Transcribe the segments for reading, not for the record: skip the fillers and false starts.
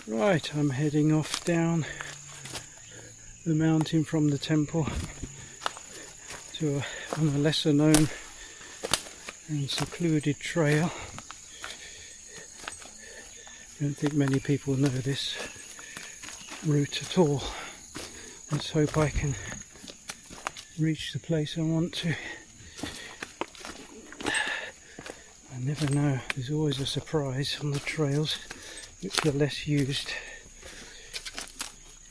Right, I'm heading off down the mountain from the temple to on a lesser known and secluded trail. I don't think many people know this route at all. Let's hope I can reach the place I want to. I never know, there's always a surprise on the trails which are less used.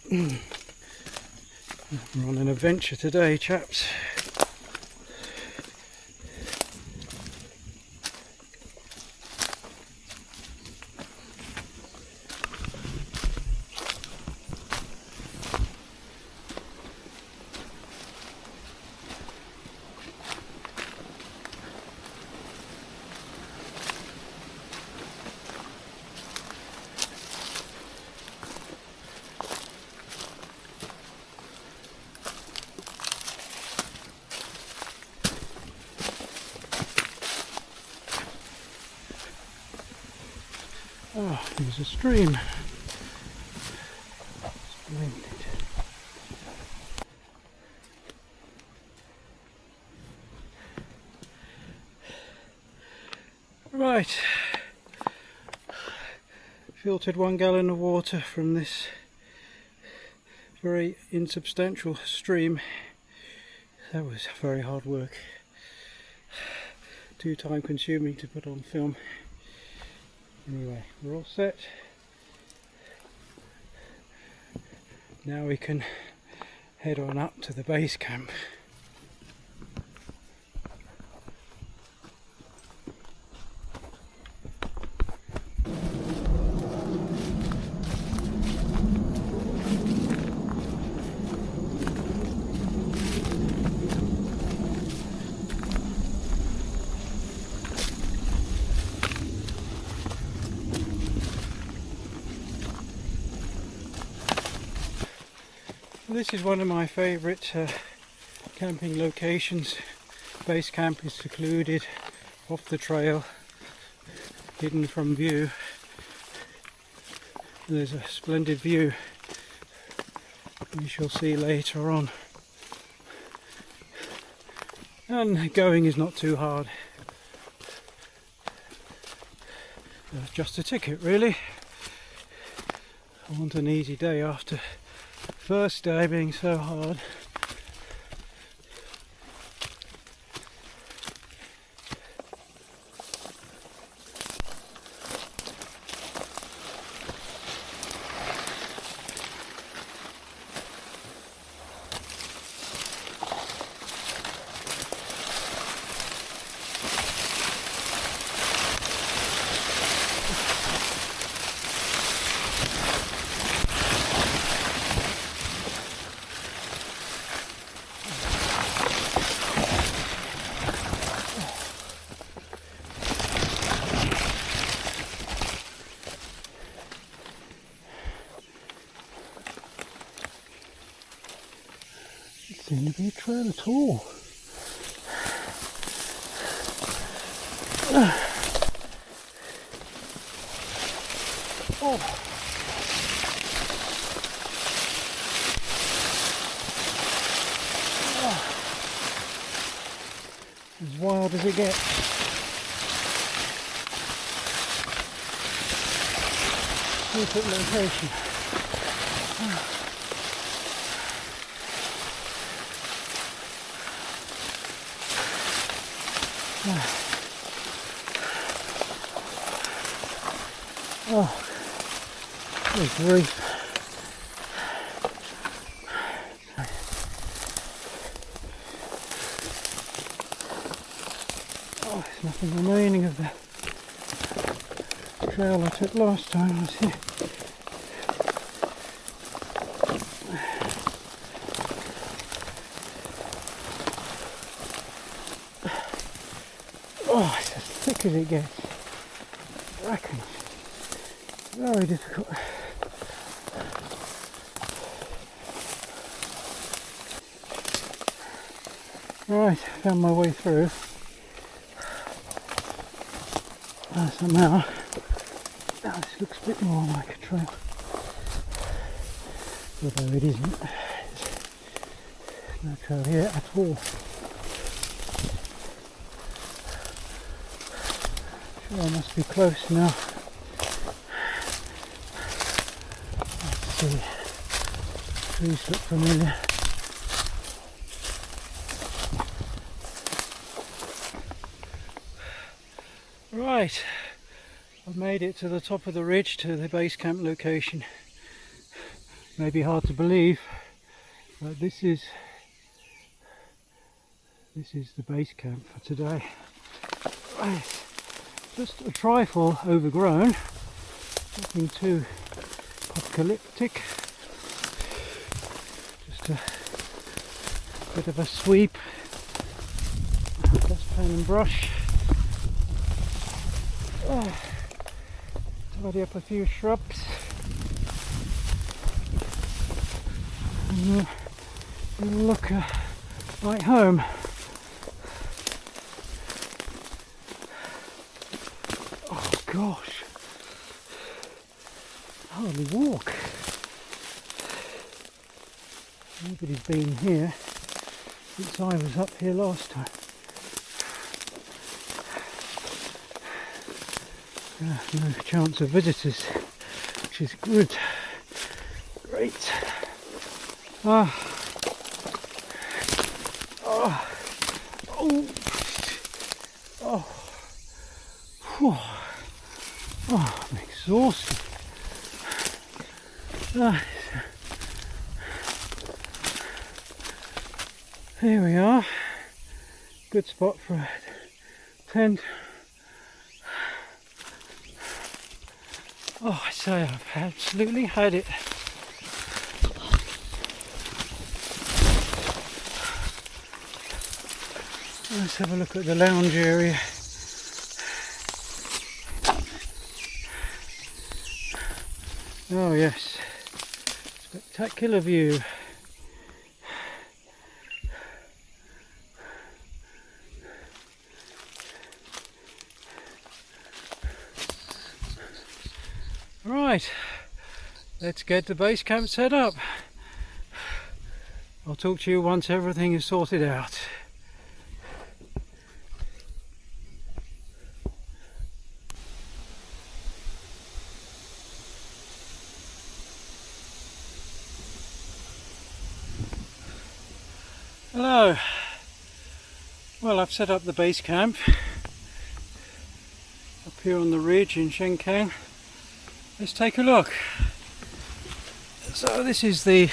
We're on an adventure today, chaps. Oh, there's a stream. Splendid. Right, filtered 1 gallon of water from this very insubstantial stream. That was very hard work. Too time consuming to put on film. Anyway, we're all set. Now we can head on up to the base camp. This is one of my favourite camping locations. Base camp is secluded, off the trail, hidden from view. There's a splendid view we shall see later on. And going is not too hard. Just a ticket really. I want an easy day after first day being so hard. Seem to be a trail at all. Oh. As wild as it gets. Perfect location. Oh, good grief. Oh, there's nothing remaining of the trail I took last time I was here. Oh, it's as thick as it gets. I reckon. Very difficult. Right, found my way through. Somehow, now this looks a bit more like a trail. although it isn't. No trail here at all. Sure, I must be close now. Let's see. Trees look familiar. Right, I've made it to the top of the ridge, to the base camp location. Maybe hard to believe, but this is the base camp for today. Right. Just a trifle overgrown, nothing too apocalyptic. Just a bit of a sweep, dustpan and brush. Tidy up a few shrubs. And it'll look like home. Oh gosh, hardly walk. Nobody's been here since I was up here last time. No chance of visitors, which is good. Great. Oh. I'm exhausted. Here we are. Good spot for a tent. Oh, I say, I've absolutely had it. Let's have a look at the lounge area. Oh yes, spectacular view. Right, let's get the base camp set up. I'll talk to you once everything is sorted out. Hello. Well, I've set up the base camp up here on the ridge in Shenkeng. Let's take a look. So this is the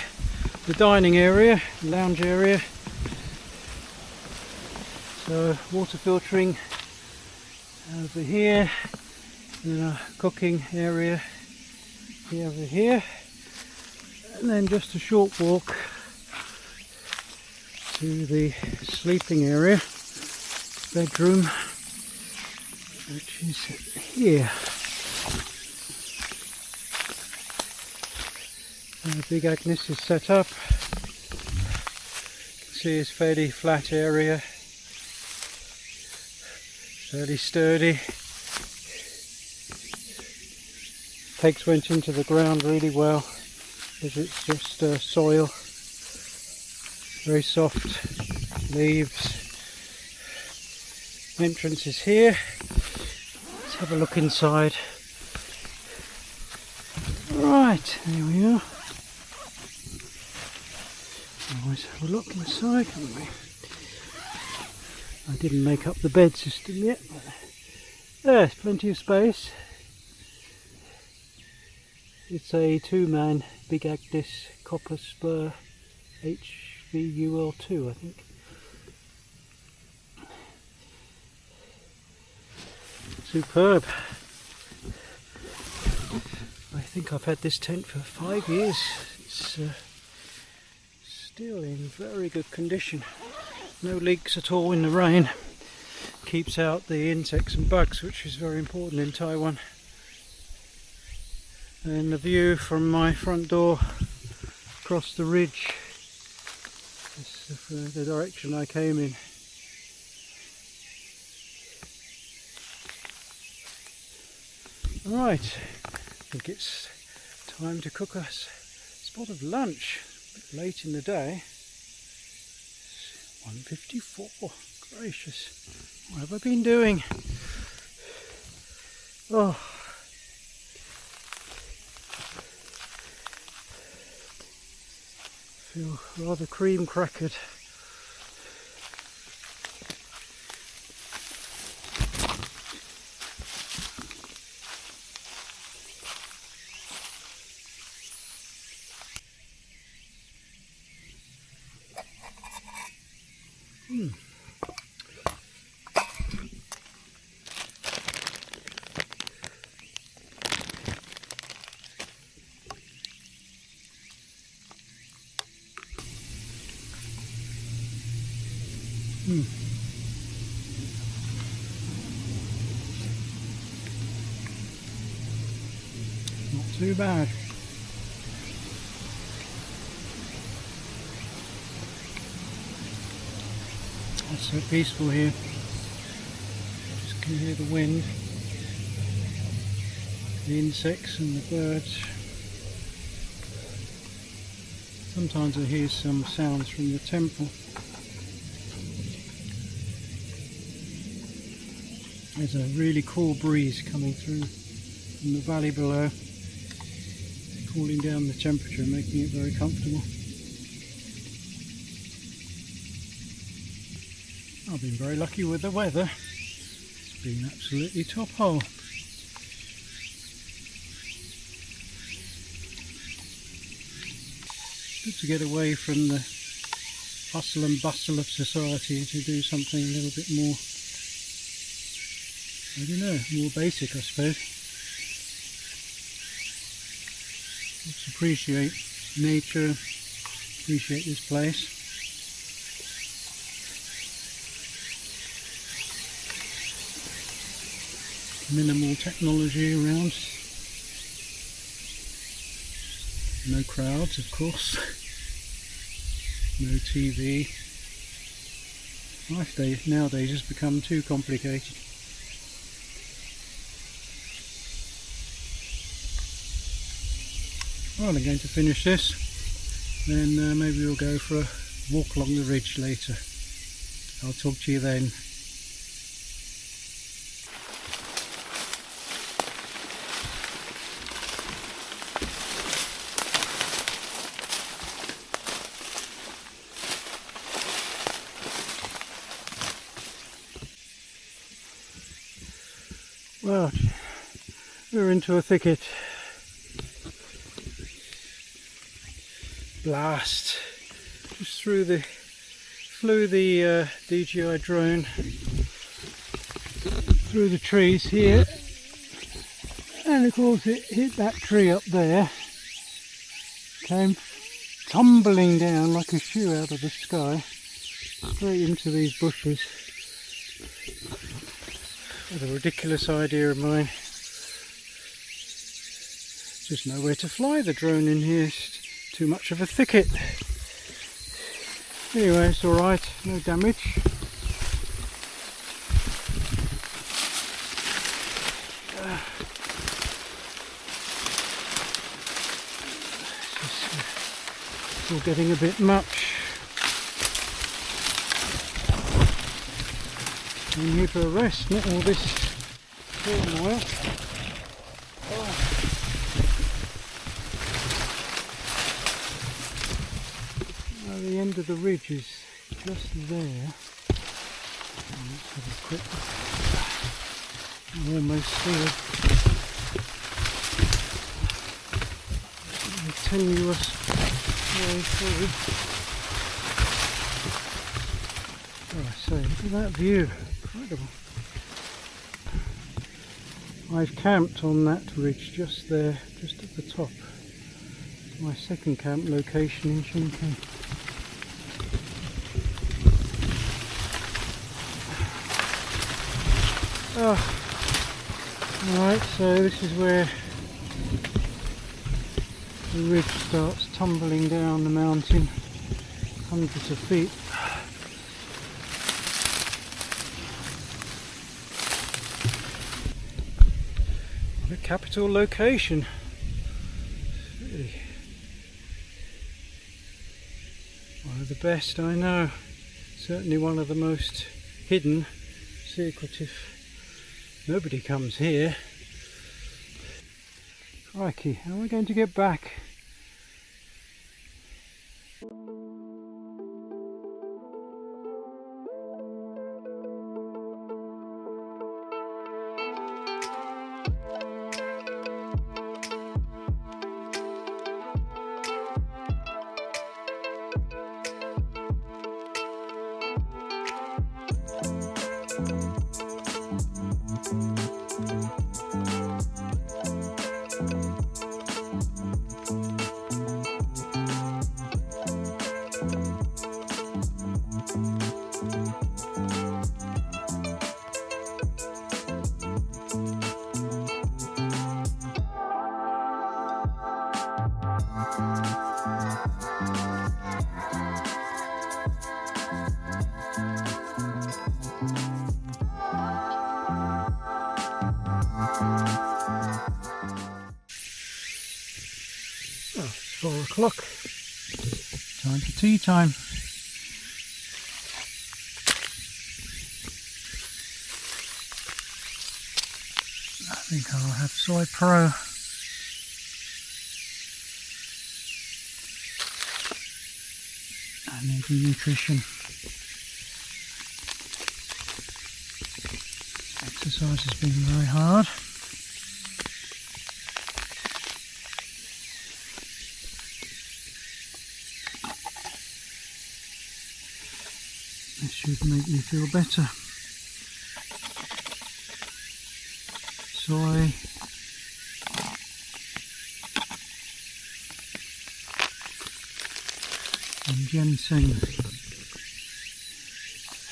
dining area, lounge area. So water filtering over here, and then a cooking area over here, and then just a short walk to the sleeping area, bedroom, which is here. The big Agnes is set up. You can see it's fairly flat area, fairly sturdy. Pegs went into the ground really well, because it's just soil. Very soft leaves. Entrance is here. Let's have a look inside. Right, there we are. Always have a look inside, haven't we? I didn't make up the bed system yet, but there's plenty of space. It's a 2-man Big Agnes copper spur HVUL2, I think. Superb. I think I've had this tent for 5 years. It's still in very good condition. No leaks at all in the rain. Keeps out the insects and bugs, which is very important in Taiwan. And the view from my front door across the ridge is the direction I came in. Right, I think it's time to cook us spot of lunch. A bit late in the day. 1:54. Gracious. What have I been doing? Oh. Feel rather cream crackered. Not too bad. It's so peaceful here. Just can hear the wind, the insects and the birds. Sometimes I hear some sounds from the temple. There's a really cool breeze coming through from the valley below, cooling down the temperature, making it very comfortable. I've been very lucky with the weather. It's been absolutely top hole. Good to get away from the hustle and bustle of society to do something a little bit more, I don't know, more basic, I suppose. Let's appreciate nature, appreciate this place. Minimal technology around. No crowds, of course. No TV. Life nowadays has become too complicated. Well, I'm going to finish this, then maybe we'll go for a walk along the ridge later. I'll talk to you then. Well, we're into a thicket. Blast! Just flew the DJI drone through the trees here, and of course it hit that tree up there, came tumbling down like a shoe out of the sky, straight into these bushes. What a ridiculous idea of mine. Just nowhere to fly the drone in here. It's too much of a thicket. Anyway, it's alright, no damage. It's all getting a bit much. I'm here for a rest, not all this turmoil. The end of the ridge is just there. Let's have a quick look. I'm almost here. A tenuous way through. Oh, I say, look at that view. Incredible. I've camped on that ridge just there, just at the top. My second camp location in Shenkeng. Alright, so this is where the ridge starts tumbling down the mountain, hundreds of feet. What a capital location. Really best, I know. Certainly one of the most hidden, secretive. Nobody comes here. Crikey, how are we going to get back? Oh, it's 4 o'clock. Time for tea time. I think I'll have soy pro. I need the nutrition. Exercise has been very hard. This should make me feel better. Soy. And ginseng.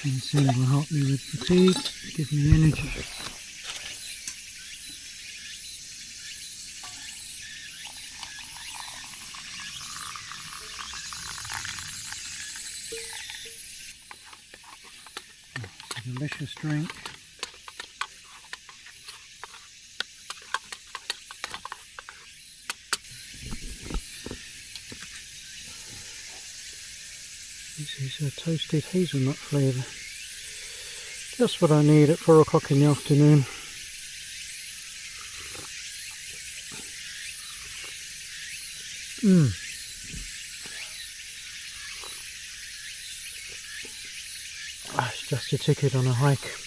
Ginseng will help me with fatigue, give me energy. Delicious drink. This is a toasted hazelnut flavour. Just what I need at 4 o'clock in the afternoon. It's just a ticket on a hike.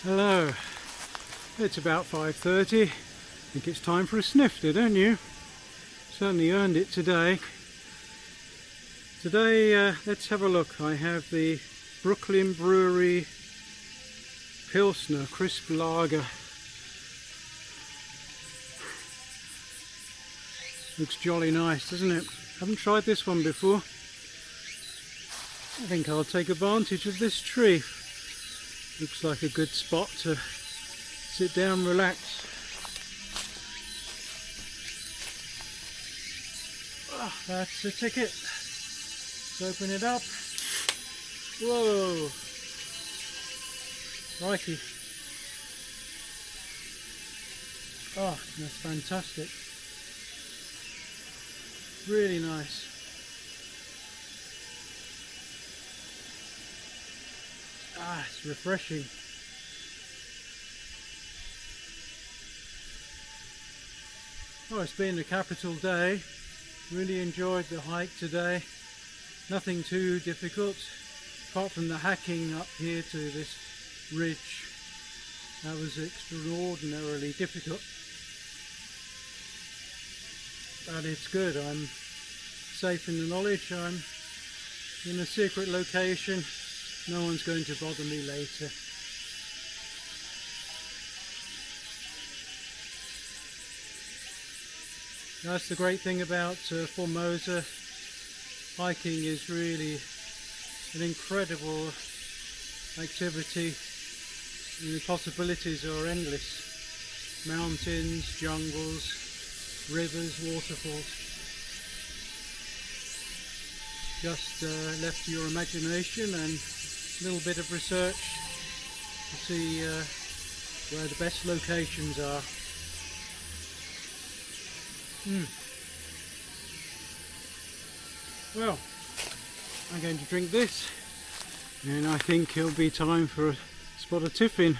Hello, it's about 5:30. I think it's time for a snifter, don't you? Certainly earned it today. Today, let's have a look. I have the Brooklyn Brewery Pilsner Crisp Lager. Looks jolly nice, doesn't it? Haven't tried this one before. I think I'll take advantage of this tree. Looks like a good spot to sit down, relax. Oh, that's the ticket. Let's open it up. Whoa! Crikey. Oh, that's fantastic. Really nice. Ah, it's refreshing. Oh, it's been a capital day. Really enjoyed the hike today. Nothing too difficult, apart from the hacking up here to this ridge. That was extraordinarily difficult. But it's good. I'm safe in the knowledge I'm in a secret location. No one's going to bother me later. That's the great thing about Formosa. Hiking is really an incredible activity, and the possibilities are endless. Mountains, jungles, rivers, waterfalls. Just left to your imagination and a little bit of research to see where the best locations are. Well, I'm going to drink this, and I think it'll be time for a spot of tiffin,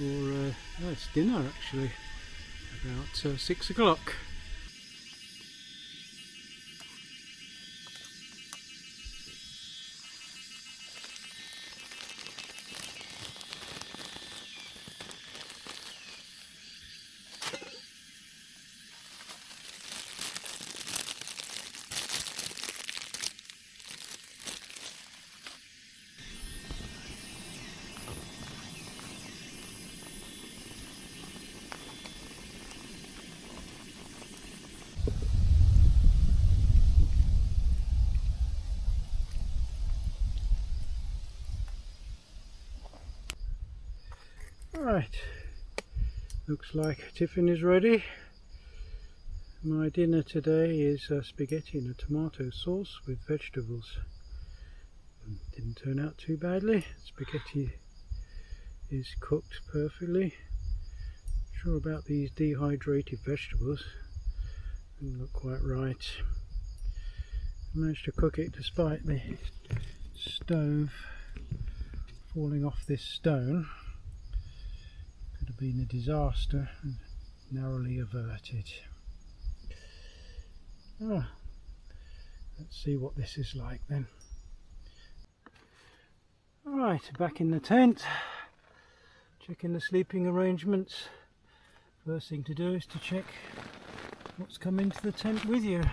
or it's dinner actually, about 6 o'clock. Right, looks like tiffin is ready. My dinner today is spaghetti and a tomato sauce with vegetables. Didn't turn out too badly. Spaghetti is cooked perfectly. Not sure about these dehydrated vegetables, didn't look quite right. I managed to cook it despite the stove falling off this stone. Could have been a disaster and narrowly averted. Let's see what this is like then. Alright, back in the tent, checking the sleeping arrangements. First thing to do is to check what's come into the tent with you.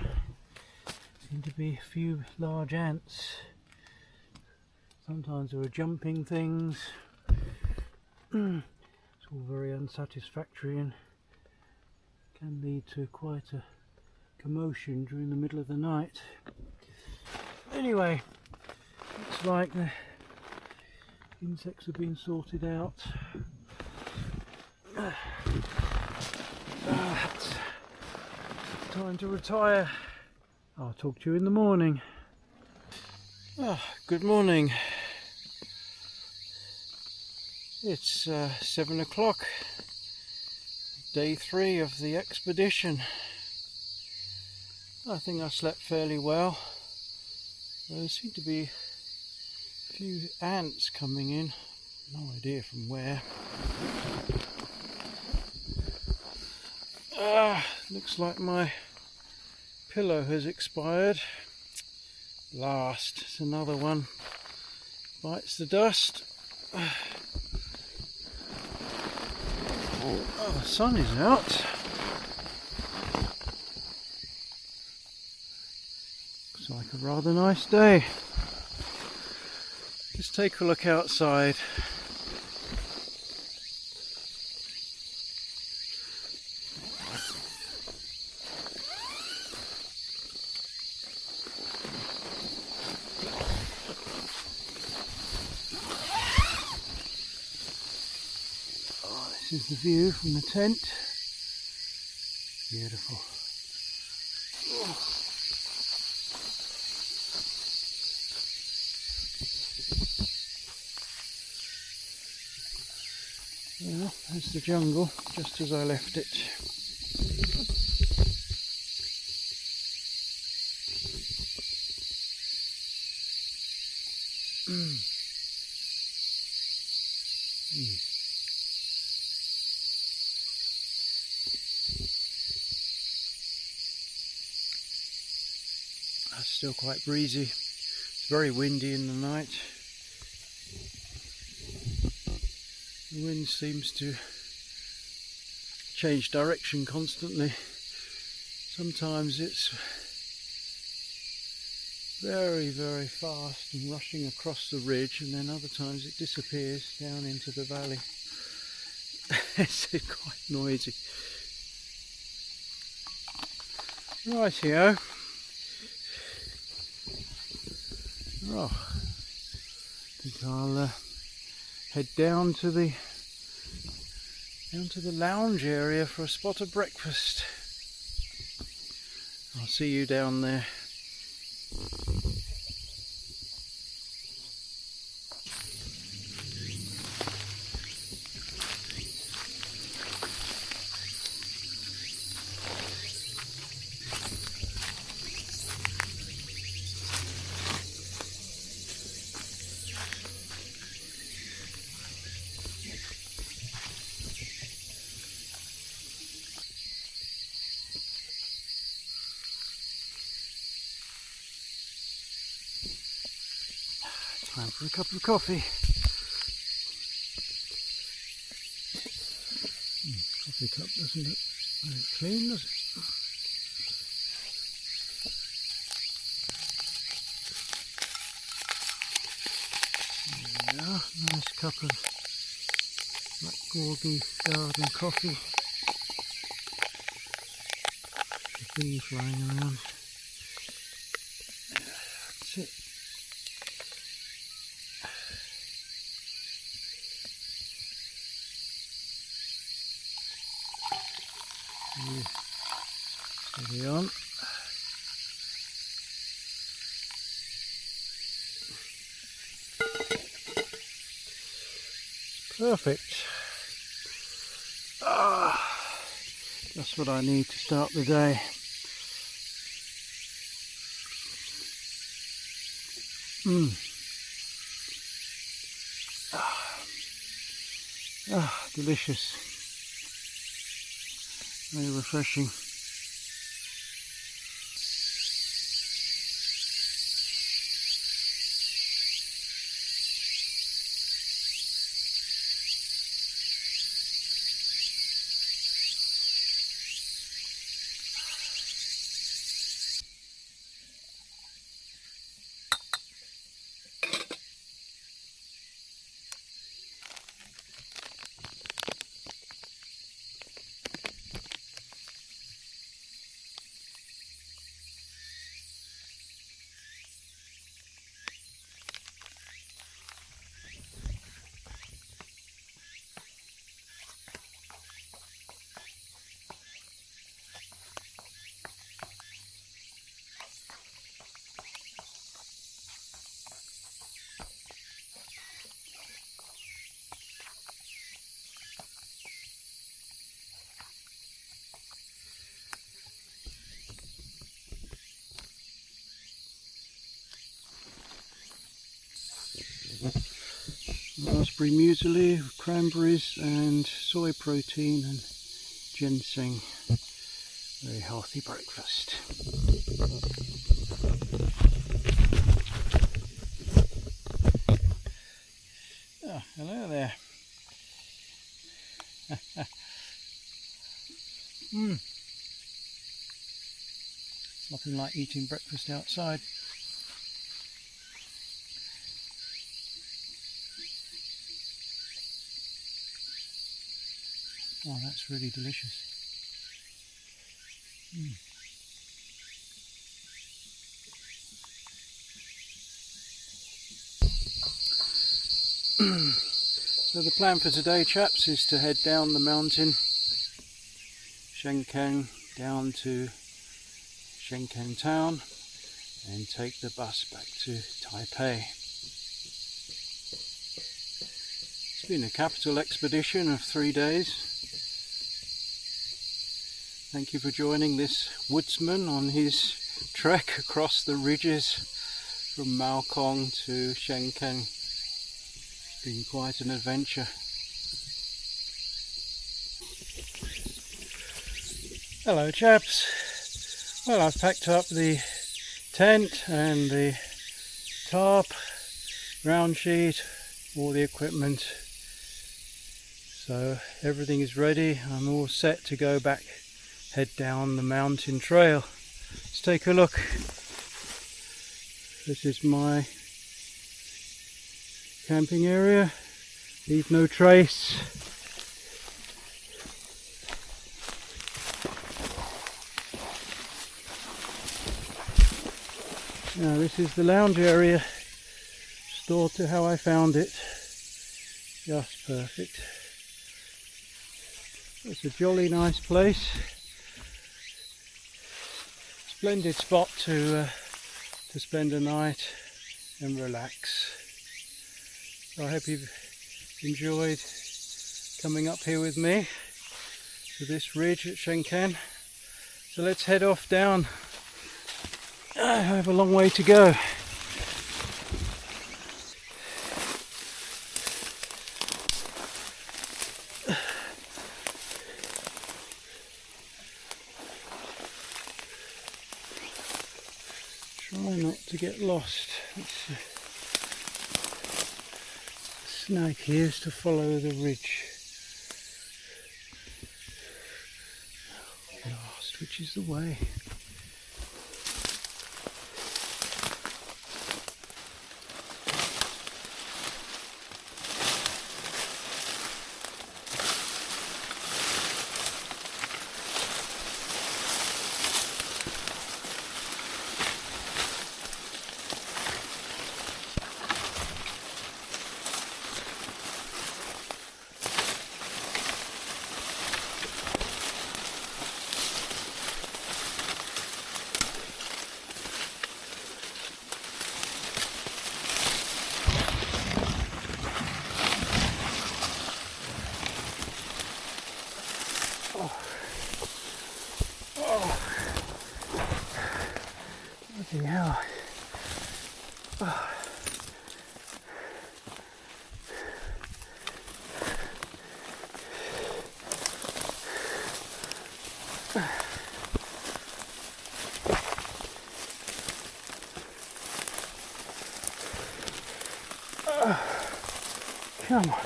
Seem to be a few large ants. Sometimes there are jumping things. It's all very unsatisfactory and can lead to quite a commotion during the middle of the night. Anyway, looks like the insects have been sorted out. It's time to retire. I'll talk to you in the morning. Good morning. It's 7 o'clock, day 3 of the expedition. I think I slept fairly well. There seem to be a few ants coming in, no idea from where. Looks like my pillow has expired. Last, it's another one. Bites the dust. Oh, the sun is out. Looks like a rather nice day. Let's take a look outside. This is the view from the tent. Beautiful. Well, there's the jungle, just as I left it. still quite breezy. It's very windy in the night. The wind seems to change direction constantly. Sometimes it's very, very fast and rushing across the ridge, and then other times it disappears down into the valley. It's quite noisy. Rightio. Oh, I think I'll head down to the lounge area for a spot of breakfast. I'll see you down there. Time for a cup of coffee. Coffee cup doesn't look very clean, does it? There we are. Nice cup of Black Gorgon garden coffee. The bee flying around. That's it. Steady on. Perfect. Just what I need to start the day. Delicious. Very refreshing. Raspberry muesli, cranberries and soy protein and ginseng. Very healthy breakfast. Oh, hello there. Nothing like eating breakfast outside. Oh, that's really delicious. So the plan for today, chaps, is to head down the mountain, Shenkeng, down to Shenkeng town and take the bus back to Taipei. It's been a capital expedition of 3 days. Thank you for joining this woodsman on his trek across the ridges from Maokong to Shenkeng. It's been quite an adventure. Hello chaps. Well, I've packed up the tent and the tarp, ground sheet, all the equipment. So everything is ready. I'm all set to go back, head down the mountain trail. Let's take a look. This is my camping area. Leave no trace. Now this is the lounge area, restored to how I found it. Just perfect. It's a jolly nice place. Splendid spot to spend a night and relax. So I hope you've enjoyed coming up here with me to this ridge at Shenkeng. So let's head off down. I have a long way to go. Try not to get lost. The snag here is to follow the ridge. Lost, which is the way? Bloody hell. Oh. Come on.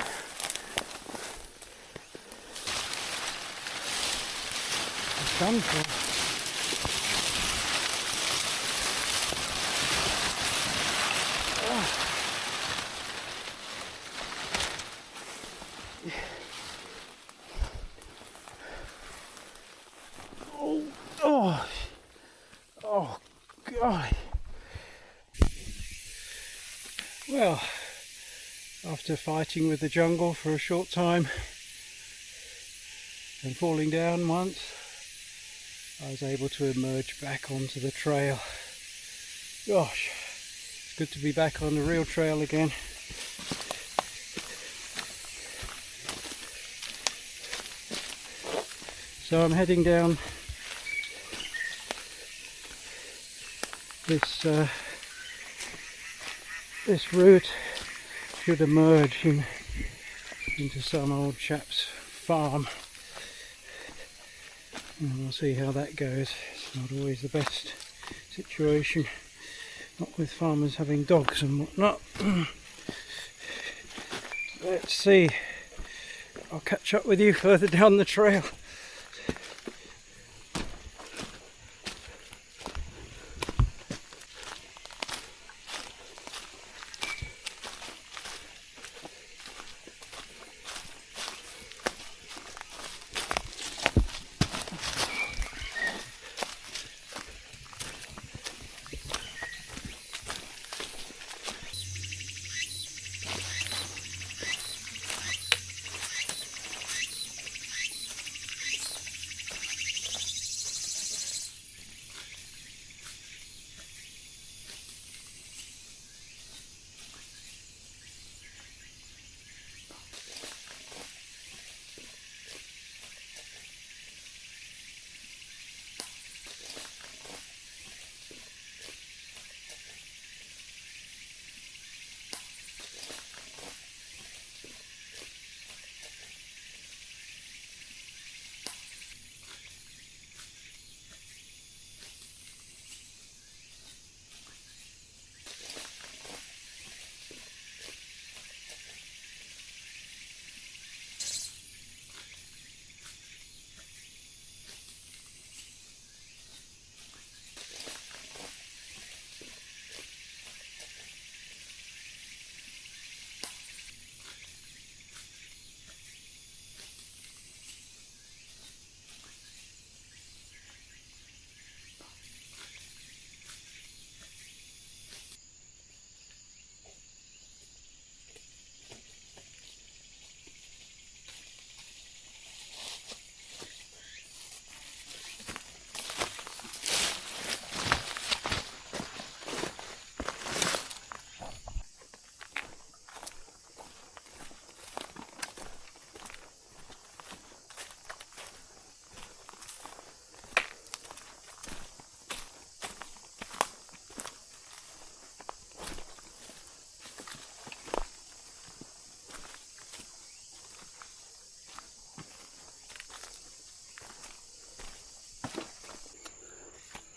It's done for. Oh God. Well, after fighting with the jungle for a short time and falling down once, I was able to emerge back onto the trail. Gosh, it's good to be back on the real trail again. So I'm heading down this route. Should emerge into some old chap's farm, and we'll see how that goes. It's not always the best situation, not with farmers having dogs and whatnot. Let's see. I'll catch up with you further down the trail.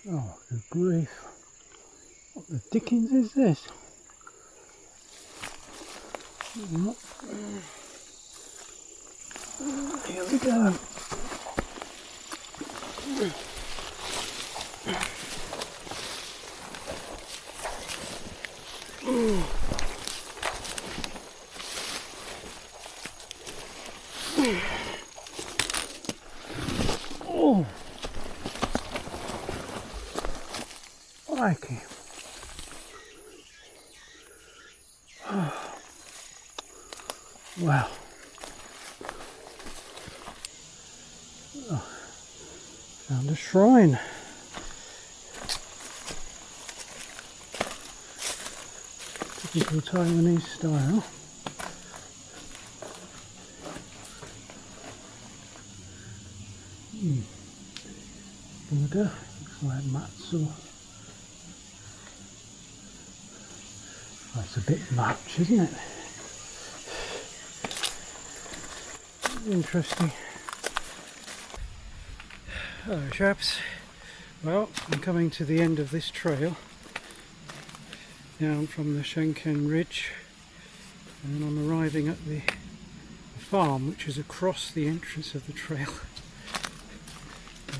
Oh, good grief. What the dickens is this? Here we go. Oh, crikey. Wow. Oh, found a shrine. Typical Taiwanese style. Buddha, looks like Matsu. That's a bit much, isn't it? Interesting. Hello chaps. Well, I'm coming to the end of this trail down from the Shenkeng ridge, and I'm arriving at the farm which is across the entrance of the trail.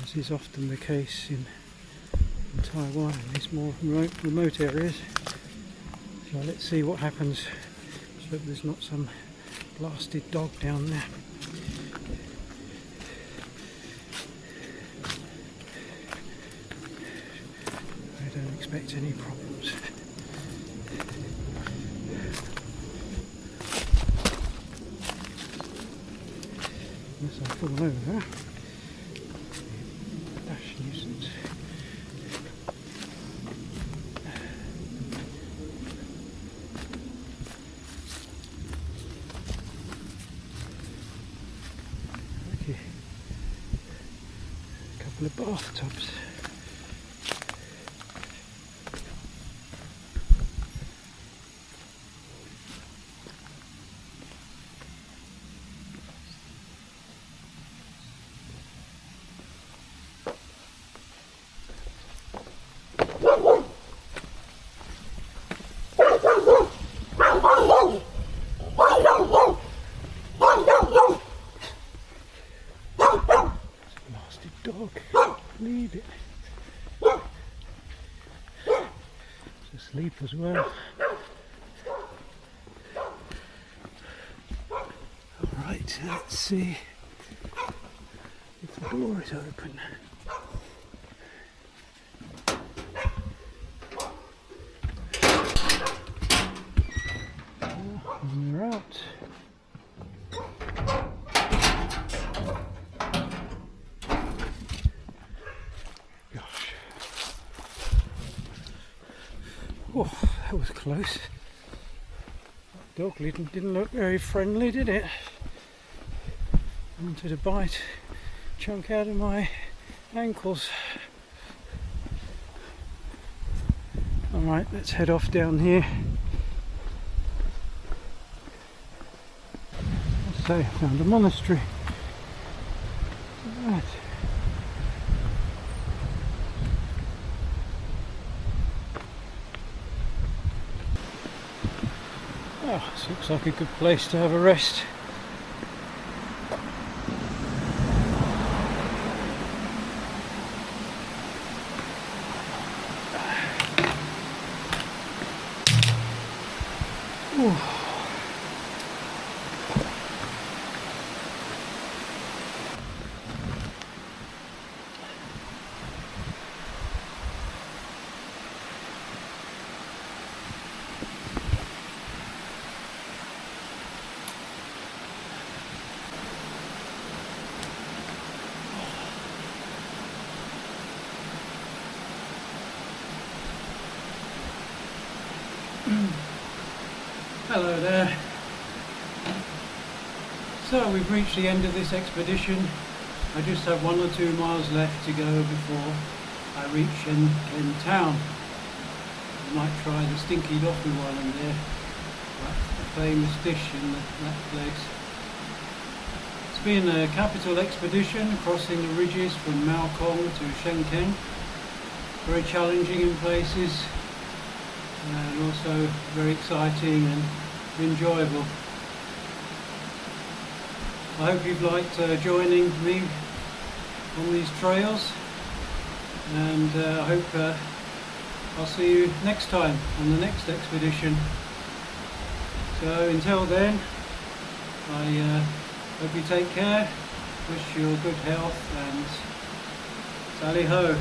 As is often the case in Taiwan in these more remote areas. So let's see what happens. Let's hope there's not some blasted dog down there. I don't expect any problems. Unless I fall over. Dash nuisance. Okay. A couple of bathtubs. Dog, leave it. It's asleep as well. Alright, let's see if the door is open. And we're out. Oh, that was close. That dog didn't look very friendly, did it? Wanted to bite a chunk out of my ankles. Alright, let's head off down here. Let's say I found a monastery. Right. Oh, this looks like a good place to have a rest. Ooh. Hello there. So we've reached the end of this expedition. I just have 1 or 2 miles left to go before I reach Shenkeng town. I might try the stinky tofu while I'm there. That's the famous dish in that place. It's been a capital expedition crossing the ridges from Maokong to Shenkeng. very challenging in places, and also very exciting and enjoyable. I hope you've liked joining me on these trails, and I hope I'll see you next time on the next expedition. So until then, I hope you take care, wish you good health, and tally ho!